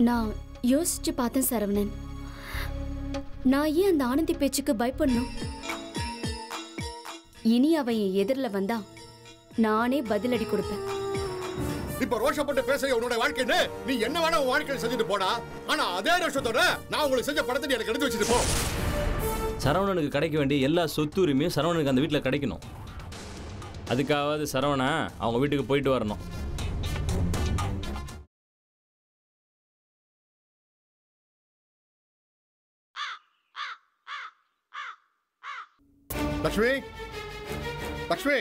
நான் யோசிச்சு பார்த்தேன் சரவணன். நான் ஏன் அந்த ஆனந்தி பேச்சுக்கு பயப்படணும்? இனி அவன் என் எதிரில் வந்தா நானே பதிலடி கொடுப்பேன். இப்ப ரோஷப்பட்டு பேசுற உன்னோட வாழ்க்கைன்னு நீ என்ன வேணா உன் வாழ்க்கையில் செஞ்சுட்டு போடா. ஆனா அதே ரோஷத்தோட நான் உங்களுக்கு செஞ்ச படத்தை எனக்கு எடுத்து வச்சுட்டு போ. சரவணனுக்கு கிடைக்க வேண்டிய எல்லா சொத்து உரிமையும் சரவணனுக்கு அந்த வீட்டில் கிடைக்கணும். அதுக்காவது சரவணன் அவங்க வீட்டுக்கு போயிட்டு வரணும். லட்சுமி, லட்சுமி.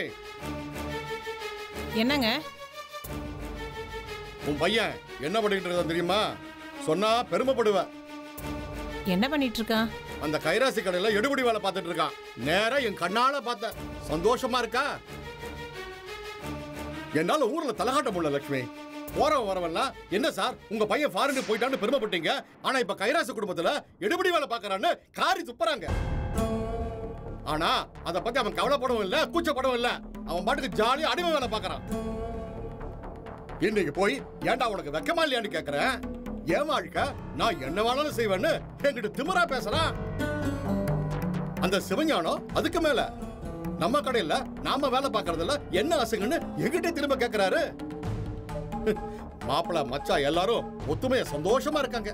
என்னங்க? உன் பையன் என்ன பண்ணிட்டு இருக்கான் தெரியுமா? சொன்னா பெருமைப்படுவ. என்ன பண்ணிட்டு இருக்கான்? அந்த கைராசி கடையில எடுபடி வேலை பார்த்துட்டு இருக்கான். நேரா என் கண்ணால பார்த்த. சந்தோஷமா இருக்கா? என்னால ஊர்ல தலகாட்ட முடியல லட்சுமி. போறவன் வரவெல்லாம் என்ன சார் உங்க பையன் ஃபாரினுக்கு போயிட்டான்னு பெருமைப்பட்டீங்க. ஆனா இப்ப கைராசி குடும்பத்துல எடுபடி வேலை பார்க்கறான்னு காரி துப்புறாங்க. ஆனா அத பத்தி அவன் கவலைப்படவும் இல்ல, கூச்சப்படவும் இல்ல. அவன் பாட்டுக்கு ஜாலியா அடிமை வேலை பார்க்கறான். இன்னைக்கு போய் ஏன்டா உனக்கு வெக்கமா இல்லையான்னு கேக்குறேன். ஏன் வாழ்க்கை நான் என்ன வேணாலும் செய்வேன்னு என்கிட்ட திமிரா பேசுறான். அந்த சிவஞானம் அதுக்கு மேல நம்ம கடையில நாம வேலை பார்க்கறதுல என்ன ஆசைங்கன்னு என்கிட்ட திரும்ப கேக்குறாரு. மாப்பிள்ள மச்சா எல்லாரும் ஒத்துமையா சந்தோஷமா இருக்காங்க.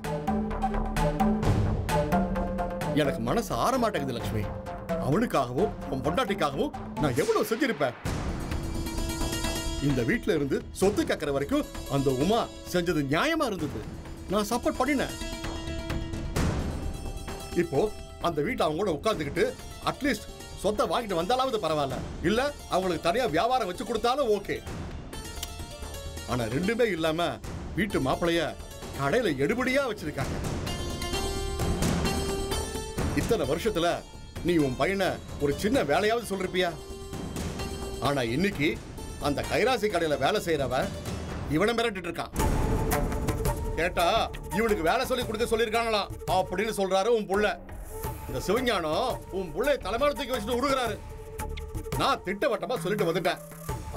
எனக்கு மனசு ஆற மாட்டேங்குது லட்சுமி. அவனுக்காகவும் உன் பொண்டாட்டிக்காகவும் நான் எவ்வளவு செஞ்சிருப்பேன். இந்த வீட்டுல இருந்து சொத்து கேட்கற வரைக்கும் அந்த உமா செஞ்சது நியாயமா இருந்தது. நான் சப்போர்ட் பண்ணினேன். இப்போ அந்த வீட்டை அவங்க கூட உட்கார்ந்துக்கிட்டு அட்லீஸ்ட் சொத்தை வாங்கிட்டு வந்தாலாவது பரவாயில்ல, இல்ல அவங்களுக்கு தனியா வியாபாரம் வச்சு கொடுத்தாலும் ஓகே. ஆனா ரெண்டுமே இல்லாம வீட்டு மாப்பிளைய கடையில எடுபடியா வச்சிருக்காங்க. இத்தனை வருஷத்துல நீ உன் பையனை ஒரு சின்ன வேலையாவது சொல்லிருப்பியா? ஆனா இன்னைக்கு அந்த கைராசி கடையில வேலை செய்யறவன் இவனை மிரட்டிட்டு இருக்கான். கேட்டா இவனுக்கு வேலை சொல்லி கொடுக்க சொல்லிருக்காங்களாம் அப்படின்னு சொல்றாரு உன் புள்ள. இந்த சிவஞானம் உன் புள்ளை தலைமையில தூக்கி வச்சுட்டு உருகிறாரு. நான் திட்டவட்டமா சொல்லிட்டு வந்துட்டேன்.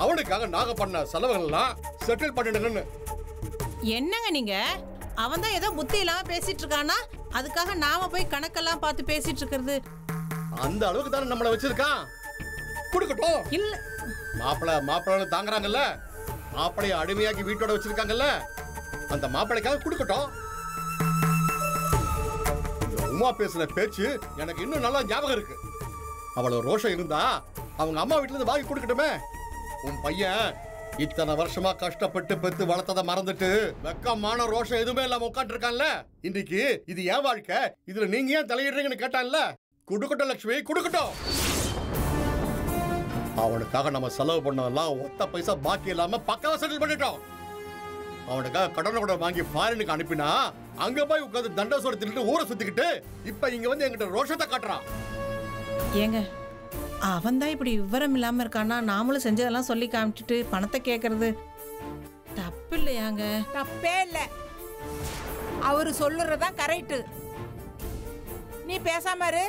அவனுக்காக நாங்க பண்ண செலவுகள் எல்லாம் செட்டில் பண்ணிடுங்கன்னு. என்னங்க நீங்க? அவன் தான் ஏதோ புத்தி இல்லாம பேசிட்டு இருக்கானா, அதுக்காக நாம போய் கணக்கெல்லாம் பார்த்து பேசிட்டு இருக்கிறது? அந்த அளவுக்கு தானே நம்மள வச்சிருக்கான். கொடுக்கட்டும். இல்ல மாப்பிள்ளை தாங்குறாங்கல்ல, மாப்பிள்ளைய அடிமையாக்கி வீட்டோட வச்சிருக்காங்கல்ல, அந்த மாப்பிள்ளைக்காக கொடுக்கட்டும். உமா பேசுற பேச்சு எனக்கு இன்னும் நல்லா ஞாபகம் இருக்கு. அவ்வளவு ரோஷம் இருந்தா அவங்க அம்மா வீட்டுல இருந்து வாங்கி கொடுக்கட்டுமே. உன் பையன் இத்தனை வருஷமா கஷ்டப்பட்டு பெத்து வளர்த்ததை மறந்துட்டு வெக்கமான ரோஷம் எதுவுமே இல்லாம உட்காந்து இருக்கான்ல. இன்னைக்கு இது ஏன் வாழ்க்கை, இதுல நீங்க ஏன் தலையிடுறீங்கன்னு கேட்டான்ல. கொடுக்கட்டும் லட்சுமி, கொடுக்கட்டும். அவனுக்காக நம்ம செலவு பண்ணதெல்லாம் ஒத்த பைசா பாக்கி இல்லாம பக்காவா செட்டில் பண்ணிட்டோம். அவனுக்காக கடனை கூட வாங்கி ஃபாரினுக்கு அனுப்பினா அங்க போய் உட்காந்து தண்டசோட தின்னுட்டு ஊரை சுத்திக்கிட்டு இப்ப இங்க வந்து எங்கிட்ட ரோஷத்தை காட்டுறான். ஏங்க அவன் தான் இப்படி விவரம் இல்லாம இருக்கானா, நாமளும் செஞ்சதெல்லாம் சொல்லி காமிச்சிட்டு பணத்தை கேட்கறது தப்பு இல்லையாங்க? தப்பே இல்ல, அவரு சொல்லுறதான் கரெக்ட். நீ பேசாம இரு.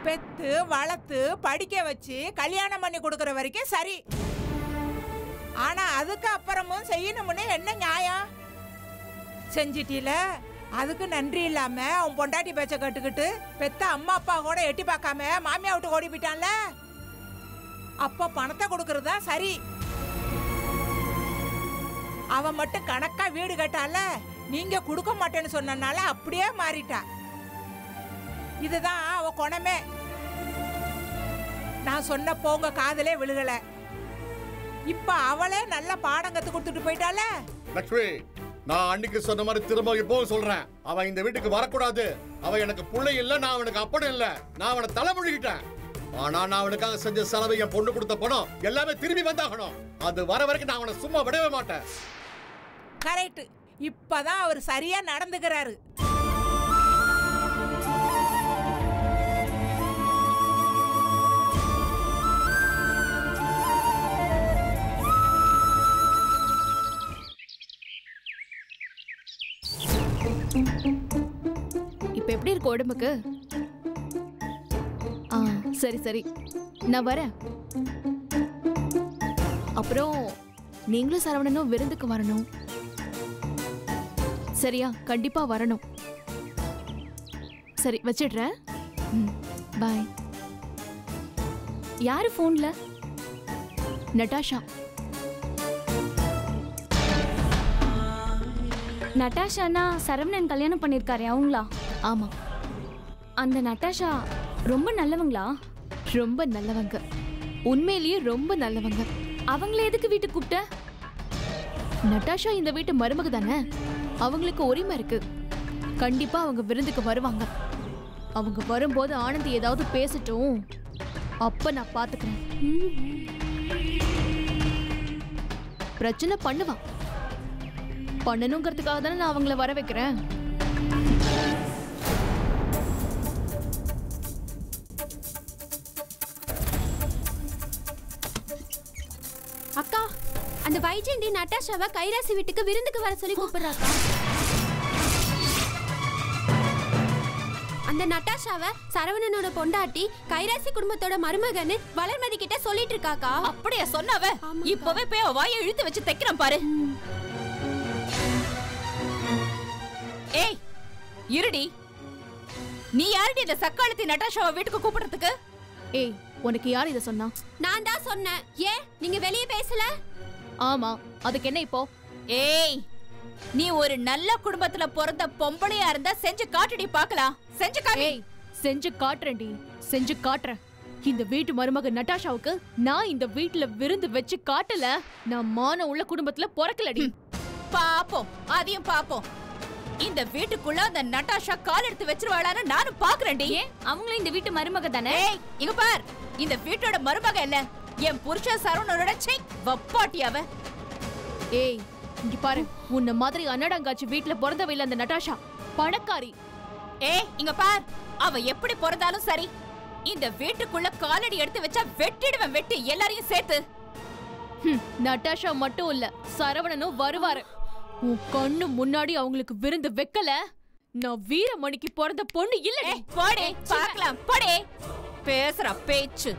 பெத்து வளர்த்து படிக்க வச்சு கல்யாணம் பண்ணி கொடுக்கற வரைக்கும் சரி. ஆனா அதுக்கு அப்புறமும் செய்யணும்னு என்ன நியாயம்? செஞ்சிட்டீல, அதுக்கு நன்றி இல்லாம அவன் பொண்டாட்டி பேச்ச கட்டுக்கிட்டு பெத்த அம்மா அப்பா கூட எட்டி பார்க்காம மாமியா விட்டு ஓடி போயிட்டான்ல. அப்ப பணத்தை கொடுக்கறதா சரி. அவன் மட்டும் கணக்கா வீடு கட்டால, நீங்க கொடுக்க மாட்டேன்னு சொன்னனால அப்படியே மாறிட்டா. இதுதான் அவ குணமே. நான் சொன்ன போங்க காதலே விழுகல. இப்ப அவளே நல்ல பாடம் கத்து கொடுத்துட்டு போயிட்டால. லட்சுமி, நான் அன்னைக்கு சொன்ன மாதிரி திரும்ப இப்பவும் சொல்றேன். அவன் இந்த வீட்டுக்கு வரக்கூடாது. அவன் எனக்கு பிள்ளை இல்ல, நான் அவனுக்கு அப்பனும் இல்ல. நான் அவனை தலைமொழிகிட்டேன். ஆனா நான் அவனுக்காக செஞ்ச செலவு, என் பொண்ணு கொடுத்த பணம் எல்லாமே திரும்பி வந்தாகணும். அது வர வரைக்கும் நான் அவனை சும்மா விடவே மாட்டேன். கரெக்ட். இப்பதான் அவர் சரியா நடந்துக்கிறாரு. இப்ப எப்படி இருக்கு உடம்புக்கு? சரி சரி, நான் வரேன். அப்புறம் நீங்களும் சரவணனும் விருந்துக்கு வரணும். சரியா? கண்டிப்பா வரணும். சரி வச்சிடுறேன். பாய். யாரு போன்ல? நட்டாஷா. நட்டாஷானா சரவணன் கல்யாணம் பண்ணிருக்காரு அவங்களா? ஆமா. அந்த நட்டாஷா ரொம்ப நல்லவங்களா? ரொம்ப நல்லவங்க, உண்மையிலேயே ரொம்ப நல்லவங்க. அவங்கள எதுக்கு வீட்டுக்கு கூப்பிட்ட? நட்டாஷா இந்த வீட்டு மருமக தானே, அவங்களுக்கு உரிமை இருக்கு. கண்டிப்பா அவங்க விருந்துக்கு வருவாங்க. அவங்க வரும்போது ஆனந்தி ஏதாவது பேசட்டும், அப்ப நான் பாத்துக்கிறேன். பிரச்சனை பண்ணுவா, பண்ணணுங்கிறதுக்காக தானே நான் அவங்கள வர வைக்கிறேன். அக்கா, அந்த வைஜெயந்தி நட்டாஷாவை கைராசி வீட்டுக்கு விருந்துக்கு வர சொல்லி கூப்பிடுறாக்கா. அந்த நட்டாஷாவை சரவணனோட பொண்டாட்டி கைராசி குடும்பத்தோட மருமகன்னு வளர்மதி கிட்ட சொல்லிட்டு இருக்காக்கா. அப்படியே சொன்னாவ? இப்பவே போய் அவ வாயை இழுத்து வச்சு தைக்கிறேன் பாரு. ஏய் இருடி, நீ யாருடி இந்த சக்காலத்தி நட்டாஷாவை வீட்டுக்கு கூப்பிடுறதுக்கு? ஏய், உனக்கு யார் இத சொன்னா? நான் தான் சொன்னேன். ஏன் நீங்க வெளியே பேசல? ஆமா, அதுக்கு என்ன இப்போ? ஏய், நீ ஒரு நல்ல குடும்பத்துல பிறந்த பொம்பளையா இருந்தா செஞ்சு காட்டுடி பார்க்கலாம். செஞ்சு காட்டு. ஏய், செஞ்சு காட்டுறேன்டி, செஞ்சு காட்டுறேன். இந்த வீட்டு மருமக நட்டாஷாவுக்கு நான் இந்த வீட்டுல விருந்து வச்சு காட்டல, நான் மான உள்ள குடும்பத்துல பிறக்கலடி. பாப்போம், அதையும் பாப்போம். இந்த வீட்டுக்குள்ள அந்த நட்டாஷா கால் எடுத்து வச்சிருவாளான்னு நானும் பாக்குறேன்டி. அவங்களும் இந்த வீட்டு மருமக தானே? ஏய் இங்க பார், இந்த வீட்டோட மருமக இல்ல, என் புருஷன் சரவணனோட வப்பாட்டியாவ. ஏய் இங்க பாரு, உன்ன மாதிரி அன்னடங்காச்சு வீட்டுல பிறந்தவ இல்ல அந்த நட்டாஷா, பணக்காரி. ஏய் இங்க பார், அவ எப்படி பிறந்தாலும் சரி, இந்த வீட்டுக்குள்ள காலடி எடுத்து வச்சா வெட்டிடுவேன், வெட்டி எல்லாரையும் சேர்த்து. நட்டாஷா மட்டும் இல்ல, சரவணனும் வருவாரு. உன் கண்ணு முன்னாடி அவங்களுக்கு விருந்து வைக்கல, நான் வீரமணிக்கு பிறந்த பொண்ணு இல்ல. போடே பார்க்கலாம், போடே. பேசுற பேச்சு.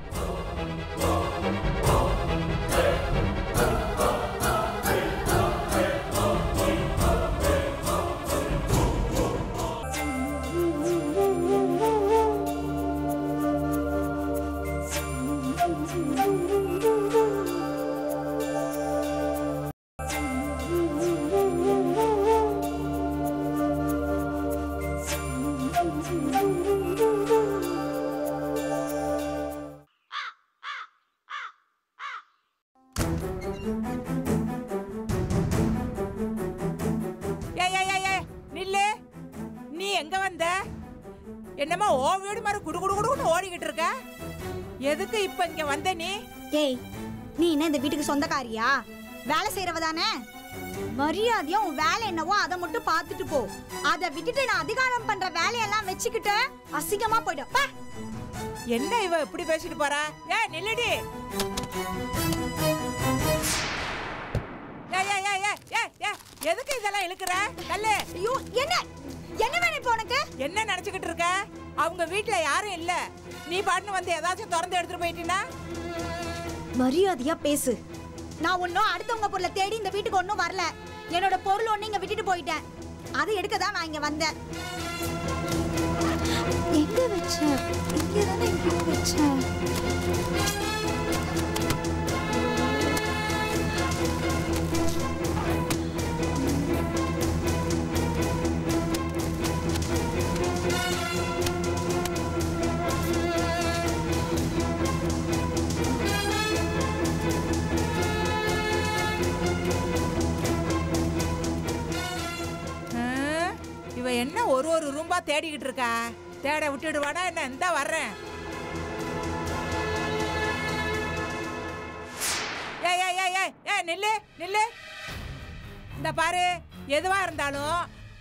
என்னமா ஓ வீடு மாதிரி குடு குடு குடுன்னு ஓடிக்கிட்டு இருக்க? எதுக்கு இப்ப இங்க வந்த நீ? ஏய், நீ என்ன இந்த வீட்டுக்கு சொந்தக்காரியா? வேலை செய்யறவ தானே? மரியாதையா உன் வேலை என்னவோ அதை மட்டும் பார்த்துட்டு போ. அதை விட்டுட்டு நான் அதிகாரம் பண்ற வேலையெல்லாம் வச்சுக்கிட்டு அசிங்கமா போயிடும். என்ன இவ இப்படி பேசிட்டு போறா? ஏ நில்லுடி. எதுக்கு இதெல்லாம் இழுக்குற? கல்லு. ஐயோ, என்ன என்ன வேணும் இப்போ உனக்கு? என்ன நினைச்சுக்கிட்டு இருக்க? அவங்க வீட்டுல யாரும் இல்ல, நீ பாட்டுன்னு வந்து ஏதாச்சும் திறந்து எடுத்துட்டு போயிட்டீனா? மரியாதையா பேசு. நான் ஒன்னும் அடுத்தவங்க பொருளை தேடி இந்த வீட்டுக்கு ஒன்னும் வரல. என்னோட பொருள் ஒண்ணு இங்க விட்டுட்டு போயிட்டேன். அதை எடுக்கதான் நான் இங்க வந்தேன். எங்க வச்ச? இங்கதானே எங்க வச்ச? இவ என்ன ஒரு ரூம்பா தேடிக்கிட்டு இருக்கா? தேட விட்டுடுவாடா என்ன? இந்த வர்றேன். நில்லு நில்லு. இந்த பாரு, எதுவா இருந்தாலும்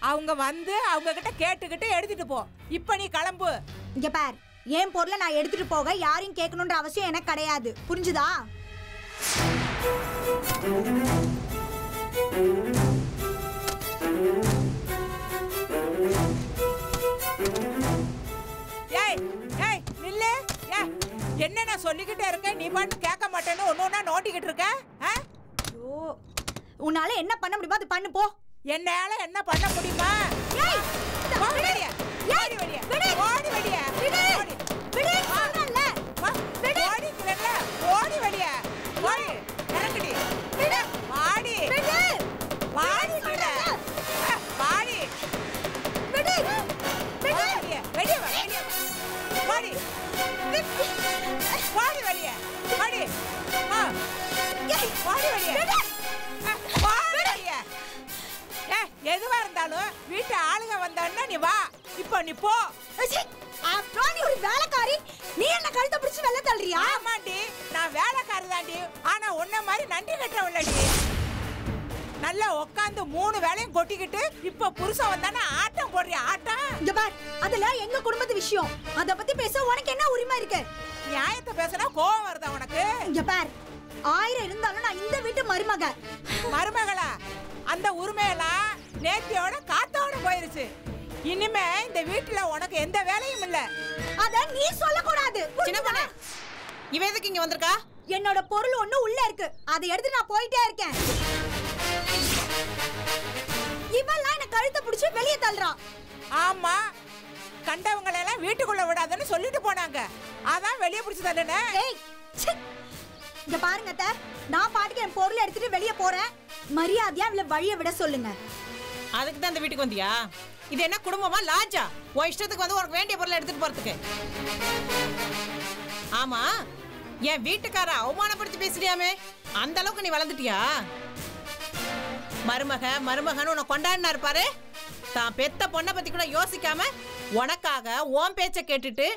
அவங்க வந்து அவங்க கிட்ட கேட்டுக்கிட்டு எடுத்துட்டு போ. இப்ப நீ கிளம்பு. இங்க பார், என் பொருளை நான் எடுத்துட்டு போக யாரையும் கேட்கணும்ன்ற அவசியம் எனக்கு கிடையாது. புரிஞ்சுதா? என்ன நான் சொல்லிக்கிட்டே இருக்கேன், நீ பாட்டு கேட்க மாட்டேன்னு ஒன்னொன்னா நோட்டிக்கிட்டு இருக்க. உன்னால என்ன பண்ண முடியுமோ அது பண்ணு போ. என்னால என்ன பண்ண முடியுமா? ஓடி வெளியே, ஓடி வெளியே, ஓடி வெளியே, ஓடி ஓடிக்கிறல்ல, ஓடி வெளியே, ஓடி இறங்குடி, வாடி, வாடி கீழே, வாடி, வெளியே, வெளியே வா, வெளியே வாடி, வாடி வெளியே, வாடி, வாடி வெளியே, வாடி வெளியே. எதுவா இருந்தாலும் வீட்டு ஆளுங்க வந்தான்னா நீ வா, இப்போ நீ போ. நீ ஒரு வேலைக்காரி, நீ என்ன கழுத்தை பிடிச்சு வெள்ள தள்ளுறியா? ஆமாண்டி, நான் வேலைக்காரி தாண்டி. ஆனா உன்ன மாதிரி நன்றி கட்டவில்லடி. நல்லா உட்காந்து 3 வேலையும் கொட்டிக்கிட்டு இப்ப புருஷன் வந்தானே ஆட்டம் போடுறியா? ஆட்டம் இங்க பார், அதுல எங்க குடும்பத்து விஷயம், அத பத்தி பேச உனக்கு என்ன உரிமை இருக்கு? நியாயத்தை பேசினா கோவம் வருதா உனக்கு? இங்க பார், 1000 இருந்தாலும் நான் இந்த வீட்டு மருமக. மருமகளா? அந்த உரிமையெல்லாம் நேத்தியோட காத்தோட போயிருச்சு. இனிமே இந்த வீட்டுல உனக்கு எந்த வேலையும் இல்ல. அத நீ சொல்லக்கூடாது. சின்ன பொண்ணு, இவ எதுக்கு இங்க வந்திருக்கா? என்னோட பொருள் ஒண்ணு உள்ள இருக்கு, அதை எடுத்து நான் போயிட்டே இருக்கேன். இவெல்லாம் என்ன கழுத்தை பிடிச்சு வெளியே தள்ளுறான். ஆமா, கண்டவங்களை எல்லாம் வீட்டுக்குள்ள விடாதன்னு சொல்லிட்டு போனாங்க. அதான் வெளியே பிடிச்சு தள்ளுனே. ஏய், இங்க பாருங்க அத்தை, நான் பாட்டுக்கு என் பொருளை எடுத்துட்டு வெளியே போறேன். மரியாதையா அவளை வழிய விட சொல்லுங்க. அதுக்கு தான் இந்த வீட்டுக்கு வந்தியா? இது என்ன குடும்பமா லாஜா? உன் இஷ்டத்துக்கு வந்து உனக்கு வேண்டிய பொருளை எடுத்துட்டு போறதுக்கு? ஆமா, என் வீட்டுக்கார அவமானப்படுத்தி பேசுறியாமே, அந்த அளவுக்கு நீ வளர்ந்துட்டியா? மருமகன்னு உன்னை கொண்டாடினா இருப்பாரு. தான் பெத்த பொண்ணை பத்தி கூட யோசிக்காம உனக்காக உன் பேச்ச கேட்டுட்டு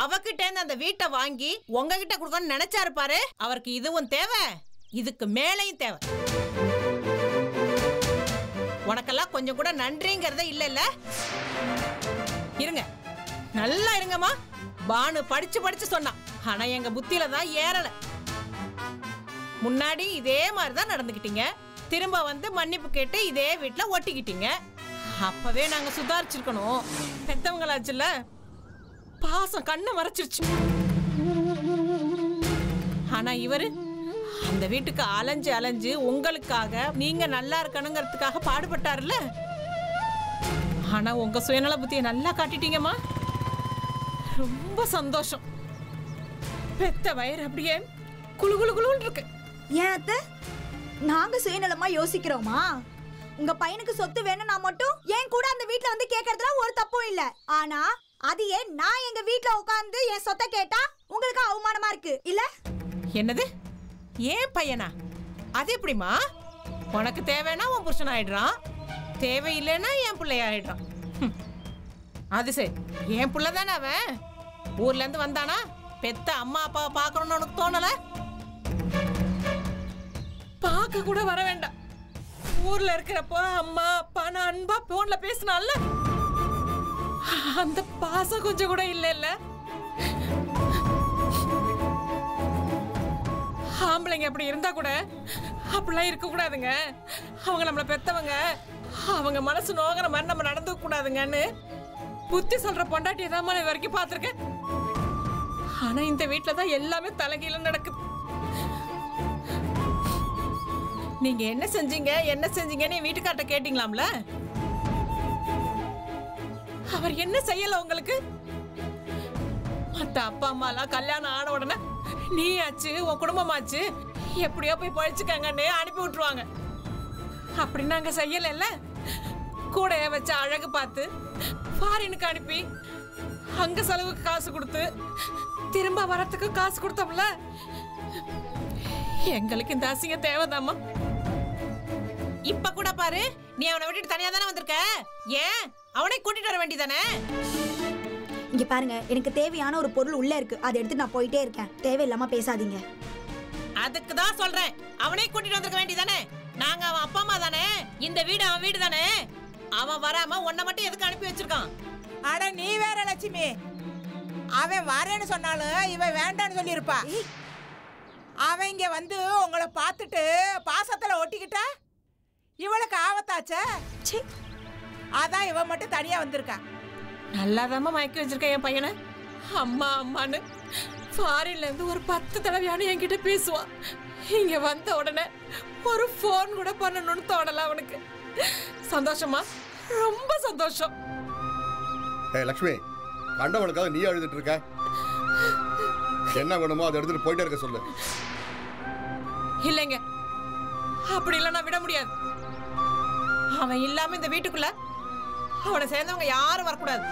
அவகிட்ட அந்த வீட்டை வாங்கி உங்ககிட்ட கொடுக்கணும்னு நினைச்சா இருப்பாரு. அவருக்கு இதுவும் தேவை, இதுக்கு மேலையும் தேவை. உனக்கெல்லாம் கொஞ்சம் கூட நன்றிங்கிறத இல்ல. இருங்க, நல்லா இருங்கம்மா. பானு படிச்சு சொன்னான், ஆனா எங்க புத்தியில தான் ஏறல. முன்னாடி இதே மாதிரிதான் நடந்துக்கிட்டீங்க, திரும்ப வந்து மன்னிப்பு கேட்டு இதே வீட்டுல ஒட்டிக்கிட்டீங்க. அப்பவே நாங்க சுதாரிச்சிருக்கணும். பெத்தவங்களாச்சுல்ல, பாசம் கண்ணை மறைச்சிருச்சு. ஆனா இவரு அந்த வீட்டுக்கு அலைஞ்சு உங்களுக்காக நீங்க நல்லா இருக்கணுங்கிறதுக்காக பாடுபட்டாருல்ல. ஆனா உங்க சுயநல புத்தியை நல்லா காட்டிட்டீங்கம்மா. ரொம்ப சந்தோஷம். பெத்த வயிறு அப்படியே குளு குளு குளுன்னு இருக்கு. ஏன் அத்தை, நாங்க சுயநலமா யோசிக்கிறோமா? உங்க பையனுக்கு சொத்து வேணும்னா மட்டும் ஏன் கூட அந்த வீட்ல வந்து கேட்கறதுல ஒரு தப்பும் இல்ல. ஆனா அது ஏன் நான் எங்க வீட்ல உட்கார்ந்து என் சொத்தை கேட்டா உங்களுக்கு அவமானமா இருக்கு இல்ல? என்னது, ஏன் பையனா? அது எப்படிமா? உனக்கு தேவைன்னா உன் புருஷன் ஆயிடுறான், தேவையில்லைன்னா என் பிள்ளை ஆயிடுறான். அது சரி, என் பிள்ளை தானே அவன். ஊர்ல இருந்து வந்தானா பெத்த அம்மா அப்பாவை பார்க்கணும்னு உனக்கு தோணல? பார்க்க கூட வர வேண்டாம். ஊர்ல இருக்கிறப்போ அம்மா அப்பா நான் அன்பா போன்ல பேசினால, அந்த பாசம் கொஞ்சம் கூட இல்ல. ஆம்பளைங்க அப்படி இருந்தா கூட அப்படிலாம் இருக்க கூடாதுங்க. அவங்க நம்மள பெத்தவங்க, அவங்க மனசு நோகிற மாதிரி நம்ம நடந்துக்க கூடாதுங்கன்னு புத்தி சொல்ற பொண்டாட்டியை தான் நான் வரைக்கும் பார்த்திருக்கேன். ஆனா இந்த வீட்டுல தான் எல்லாமே தலைகீழ நடக்குது. நீங்க என்ன செஞ்சீங்கன்னு வீட்டுக்கார்ட்ட கேட்டீங்களாம்ல? அவர் என்ன செய்யல உங்களுக்கு? மத்த அப்பா அம்மா எல்லாம் கல்யாணம் ஆன உடனே நீ ஆச்சு உன் குடும்பமாச்சு எப்படியோ போய் பழிச்சுக்காங்கன்னு அனுப்பி விட்டுருவாங்க. அப்படி நாங்க செய்யல. கூடைய வச்சு அழகு பார்த்து ஃபாரினுக்கு அனுப்பி அங்க செலவுக்கு காசு கொடுத்து திரும்ப வரத்துக்கு காசு கொடுத்தோம்ல. எங்களுக்கு இந்த அசிங்கம் தேவைதாம்மா. இப்ப கூட பாரு, நீ அவனை விட்டுட்டு தனியா தானே வந்திருக்க. ஏன் அவனை கூட்டிட்டு வர வேண்டியதானே? இங்க பாருங்க, எனக்கு தேவையான ஒரு பொருள் உள்ள இருக்கு, அதை எடுத்து நான் போயிட்டே இருக்கேன். தேவையில்லாம பேசாதீங்க. அதுக்கு தான் சொல்றேன், அவனை கூட்டிட்டு வந்திருக்க வேண்டியதானே? நாங்க அவன் அப்பா அம்மா தானே, இந்த வீடு அவன் வீடு தானே. அவன் வராம உன்னை மட்டும் எதுக்கு அனுப்பி வச்சிருக்கான்? அட நீ வேற லட்சுமி, அவன் வரேன்னு சொன்னாலும் இவன் வேண்டான்னு சொல்லியிருப்பா. அவன் இங்க வந்து உங்களை பார்த்துட்டு பாசத்துல ஒட்டிக்கிட்டா இவளுக்கு ஆபத்தாச்சே. அதான் இவன் மட்டும் தனியா வந்திருக்கா. நல்லாதாம்மா மயக்கி வச்சிருக்க என் பையனை. அம்மா அம்மான்னு ஃபாரின்ல இருந்து ஒரு 10 தடவையான என்கிட்ட பேசுவான். இங்க வந்த உடனே ஒரு போன் கூட பண்ணணும்னு தோணல அவனுக்கு. சந்தோஷமா? ரொம்ப சந்தோஷம். லக்ஷ்மி, கண்டவனுக்காக நீ அழுதுட்டு இருக்க. என்ன வேணுமோ அதை எடுத்துட்டு போயிட்டே இருக்க சொல்லு. இல்லைங்க, அப்படி இல்ல நான் விட முடியாது. அவன் இல்லாம இந்த வீட்டுக்குள்ள அவனை சேர்ந்தவங்க யாரும் வரக்கூடாது.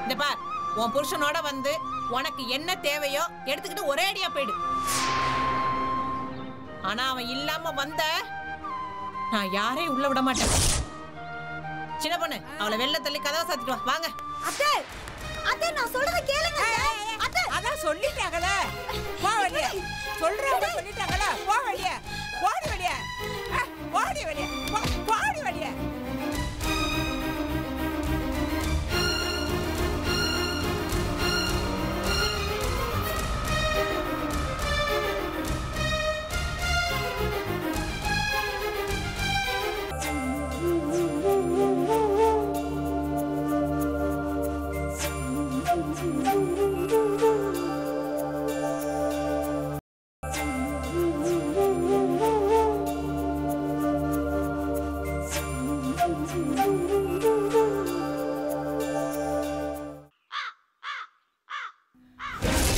இந்த பார், உன் புருஷனோட வந்து உனக்கு என்ன தேவையோ எடுத்துக்கிட்டு ஒரே அடியா போயிடு. ஆனா அவன் இல்லாம வந்த நான் யாரையும் உள்ள விட மாட்டேன். சின்ன பொண்ணு, அவளை வெளில தள்ளி கதவை சாத்திட்டு வா. வாங்க. அத்தை அத்தை, நான் சொல்றத கேளுங்க. அத்தை, அதான் சொல்லிட்டாங்களே, போ வெளியே. சொல்றவங்க சொல்லிட்டாங்களே, போ வெளியே. போடி வெளியே, போடி வெளியே, போடி வெளியே.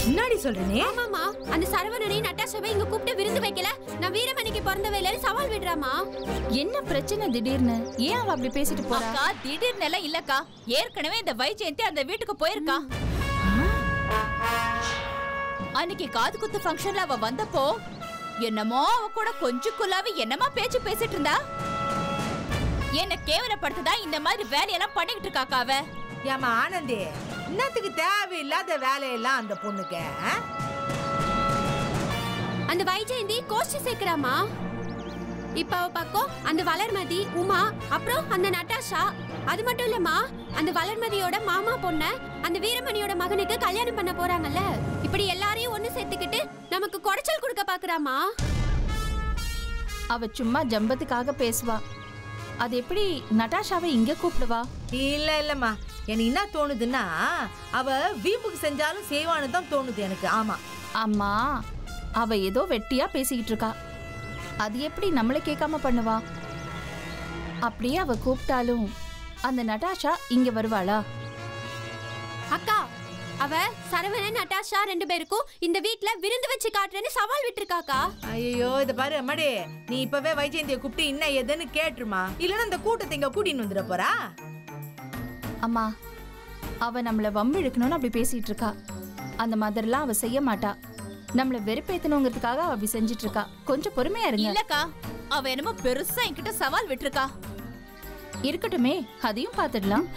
முன்னாடி சொல்றேனே. ஆமாமா, அந்த சரவணனை நட்டாஷாவை இங்க கூப்பிட்டு விருந்து வைக்கல. நான் வீரமணிக்கு பிறந்த வேலையில சவால் விடுறாமா. என்ன பிரச்சனை திடீர்னு? ஏன் அவ அப்படி பேசிட்டு போறா? அக்கா, திடீர்னு எல்லாம் இல்லக்கா. ஏற்கனவே இந்த வைஜெயந்தி அந்த வீட்டுக்கு போயிருக்கா. அன்னைக்கு காது குத்து ஃபங்க்ஷன்ல அவ வந்தப்போ என்னமோ அவ கூட கொஞ்சம் குல்லாவி என்னமா பேச்சு பேசிட்டு இருந்தா. என்ன கேவலப்படுத்ததா இந்த மாதிரி வேலையெல்லாம் பண்ணிக்கிட்டு இருக்காக்கா அவ. ஏமா ஆனந்தி, இன்னத்துக்கு தேவையில்லாத வேலையெல்லாம் அந்த பொண்ணுக்கு. அந்த வைஜெயந்தி கோஷ்டி சேர்க்கிறாமா. இப்ப அவ பக்கம் அந்த வளர்மதி, உமா, அப்புறம் அந்த நட்டாஷா. அது மட்டும் இல்லம்மா, அந்த வளர்மதியோட மாமா பொண்ண அந்த வீரமணியோட மகனுக்கு கல்யாணம் பண்ண போறாங்கல்ல. இப்படி எல்லாரையும் ஒண்ணு சேர்த்துக்கிட்டு நமக்கு குறைச்சல் கொடுக்க பாக்குறாமா. அவ சும்மா ஜம்பத்துக்காக பேசுவா. அது எப்படி நட்டாஷாவை இங்க கூப்பிடுவா? இல்ல இல்லம்மா, எனக்கு என்ன தோணுதுன்னா அவ வீம்புக்கு செஞ்சாலும் செய்வான்னு தான் தோணுது எனக்கு. ஆமா அம்மா, அவ ஏதோ வெட்டியா பேசிக்கிட்டு இருக்கா. அது எப்படி நம்மள கேட்காம பண்ணுவா? அப்படியே அவ கூப்பிட்டாலும் அந்த நட்டாஷா இங்க வருவாளா? அக்கா, அவ சரவணன் நட்டாஷா ரெண்டு பேருக்கும் இந்த வீட்ல விருந்து வச்சு காட்டுறேன்னு சவால் விட்டுருக்காக்கா. ஐயோ, இத பாரு அம்மாடி, நீ இப்பவே வைஜெயந்தியை கூப்பிட்டு என்ன ஏதுன்னு கேட்டுருமா, இல்லன்னா இந்த கூட்டத்தை இங்க கூட்டின்னு வந்துட போறா. அம்மா, அவ நம்மள வம்பு இழுக்கணும்னு அப்படி பேசிட்டு இருக்கா. அந்த மாதிரிலாம் அவ செய்ய மாட்டா. நம்மள வெறுப்பேத்தணுங்கிறதுக்காக அவ அப்படி செஞ்சிட்டு இருக்கா. கொஞ்சம் பொறுமையா இருங்க. இல்லக்கா, அவ என்னமோ பெருசா என்கிட்ட சவால் விட்டுருக்கா. இருக்கட்டுமே, அதையும் பார்த்துடலாம்.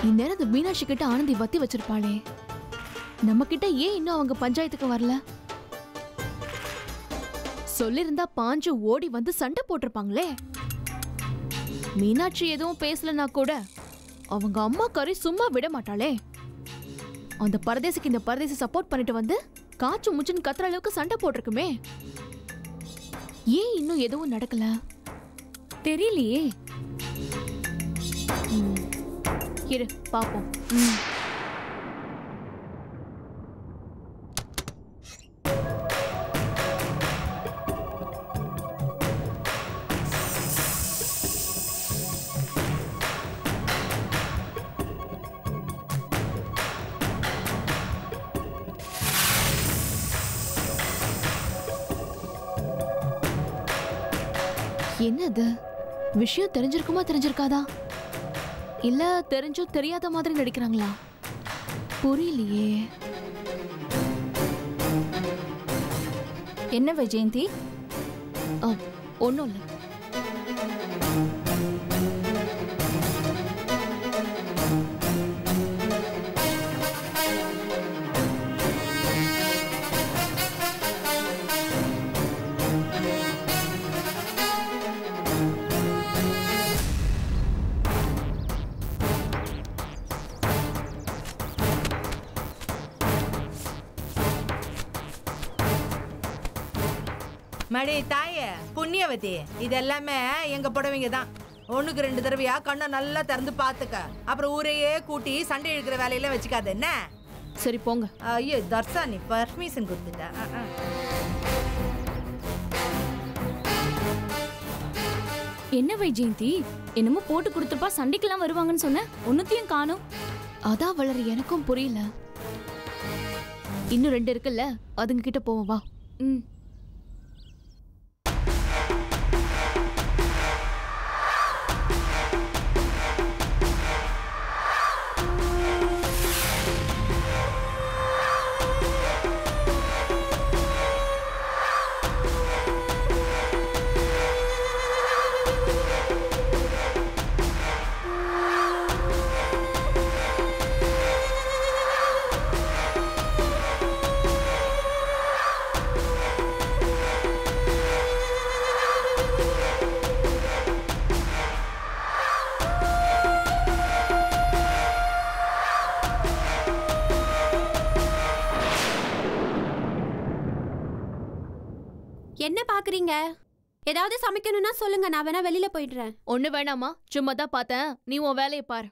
இந்நேரம் இந்த மீனாட்சி கிட்ட ஆனந்தி வத்தி வச்சிருப்பாளே. நம்ம கிட்ட ஏன் இன்னும் அவங்க பஞ்சாயத்துக்கு வரல? சொல்லிருந்தா பாஞ்சு ஓடி வந்து சண்டை போட்டிருப்பாங்களே. மீனாட்சி எதுவும் பேசலனா கூட அவங்க அம்மா கறி சும்மா விட மாட்டாளே. அந்த பரதேசிக்கு இந்த பரதேசி சப்போர்ட் பண்ணிட்டு வந்து காச்சு முச்சுன்னு கத்துற அளவுக்கு சண்டை போட்டிருக்குமே. ஏன் இன்னும் எதுவும் நடக்கல தெரியலையே. இரு பாப்போம். என்னது விஷயம் தெரிஞ்சிருக்குமா தெரிஞ்சிருக்காதா? இல்ல தெரிஞ்சும் தெரியாத மாதிரி நடிக்கிறாங்களா? புரியலையே. என்ன வைஜெயந்தி? ஒன்னும் இல்லை. மடி தாயே புண்ணியவதி, இது எல்லாமே எங்க புடவைங்க தான். 1க்கு 2 தடவையா கண்ணை நல்லா திறந்து பாத்துக்க. அப்புறம் ஊரையே கூட்டி சண்டை இழுக்கிற வேலையில வச்சுக்காது என்ன? சரி போங்க. ஐயோ தர்சா, நீ பர்மிஷன் கொடுத்துட்ட. என்ன வைஜெயந்தி, என்னமோ போட்டு கொடுத்துப்பா சண்டைக்கெல்லாம் வருவாங்கன்னு சொன்ன, ஒன்னுத்தையும் காணோம். அதான் வளர், எனக்கும் புரியல. இன்னும் 2 இருக்குல்ல, அதுங்க கிட்ட போவோம் வா. ம். என்ன பாக்குறீங்க? ஏதாவது சமைக்கணும்னா சொல்லுங்க, நான் வேணா வெளியில போயிடுறேன். ஒண்ணு வேணாமா, சும்மா தான் பார்த்தேன். நீ உன் வேலையை பாரு.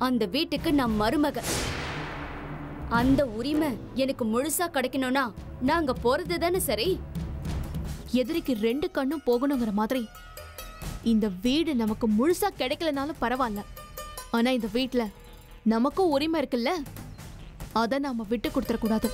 அந்த வீட்டுக்கு நான் மருமக. அந்த உரிமை எனக்கு முழுசா கிடைக்கணும்னா நாங்க போறது தானே சரி. எதிரிக்கு 2 கண்ணும் போகணுங்கிற மாதிரி இந்த வீடு நமக்கு முழுசா கிடைக்கலனாலும் பரவாயில்ல. ஆனா இந்த வீட்ல நமக்கும் உரிமை இருக்குல்ல, அதை நாம விட்டு கொடுத்துட கூடாது.